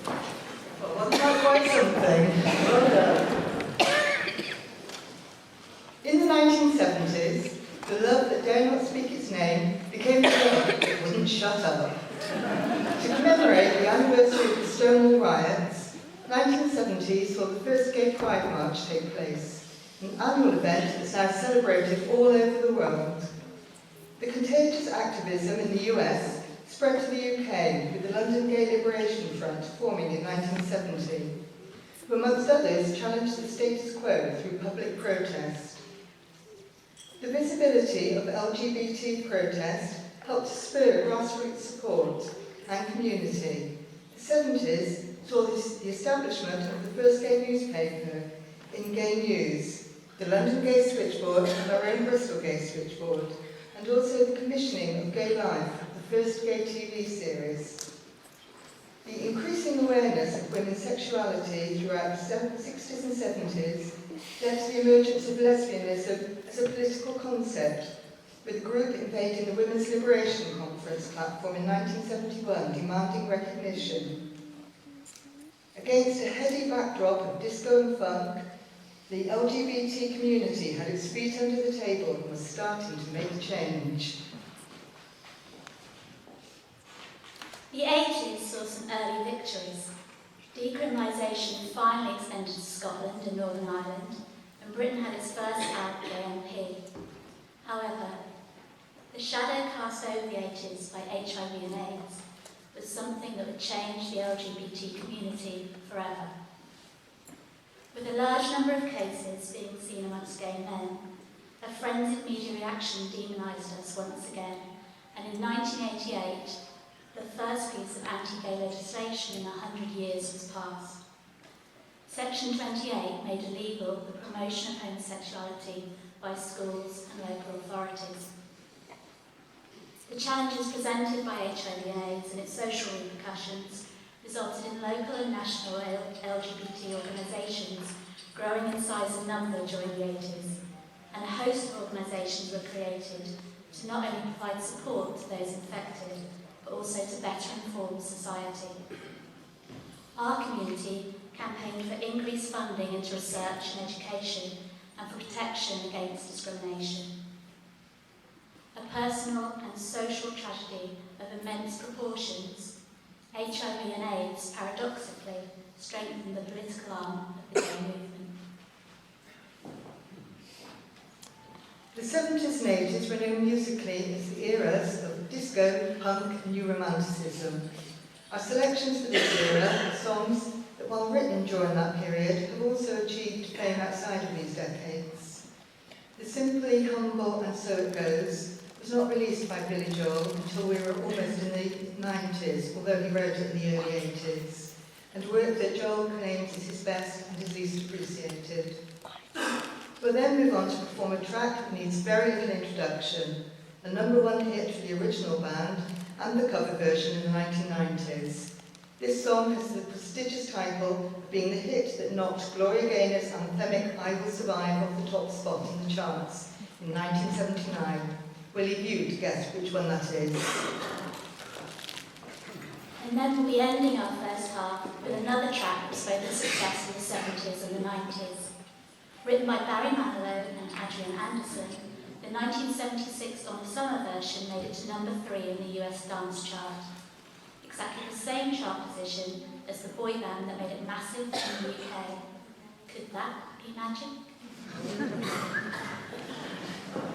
Well, wasn't that quite something? Well done. In the 1970s, the love that dare not speak its name became the love that wouldn't shut up. To commemorate the anniversary of the Stonewall riots, 1970 saw the first Gay Pride March take place, an annual event that's now celebrated all over the world. The contagious activism in the US spread to the UK, with the London Gay Liberation Front forming in 1970, who amongst others challenged the status quo through public protest. The visibility of LGBT protest helped to spur grassroots support and community. The 70s saw the establishment of the first gay newspaper in Gay News, the London Gay Switchboard and our own Bristol Gay Switchboard, and also the commissioning of Gay Life, the first gay TV series. The increasing awareness of women's sexuality throughout the 60s and 70s led to the emergence of lesbianism as a political concept, with the group invading the Women's Liberation Conference platform in 1971, demanding recognition. Against a heady backdrop of disco and funk, the LGBT community had its feet under the table and was starting to make change. The 80s saw some early victories. Decriminalisation finally extended to Scotland and Northern Ireland, and Britain had its first out gay MP. However, the shadow cast over the 80s by HIV and AIDS was something that would change the LGBT community forever. With a large number of cases being seen amongst gay men, a frenzied media reaction demonised us once again, and in 1988, the first piece of anti-gay legislation in 100 years was passed. Section 28 made illegal the promotion of homosexuality by schools and local authorities. The challenges presented by HIV and AIDS and its social repercussions resulted in local and national LGBT organisations growing in size and number during the 80s, and a host of organisations were created to not only provide support to those infected, but also to better inform society. Our community campaigned for increased funding into research and education and for protection against discrimination. A personal and social tragedy of immense proportions, HIV and AIDS paradoxically strengthened the political arm of the gay movement. The 70s and 80s were known musically as the eras of disco, punk and new romanticism. Our selections for this era are songs that, while written during that period, have also achieved fame outside of these decades. The simply humble And So It Goes was not released by Billy Joel until we were almost in the 90s, although he wrote it in the early 80s, and work that Joel claims is his best and his least appreciated. We'll then move on to perform a track that needs very little introduction, a #1 hit for the original band and the cover version in the 1990s. This song has the prestigious title of being the hit that knocked Gloria Gaynor's anthemic I Will Survive off the top spot in the charts in 1979. We'll leave you to guess which one that is. And then we'll be ending our first half with another track that was both a success in the 70s and the 90s. Written by Barry Manilow and Adrian Anderson, the 1976 Donna Summer version made it to #3 in the US dance chart. Exactly the same chart position as the boy band that made it massive in the UK. Could that be magic?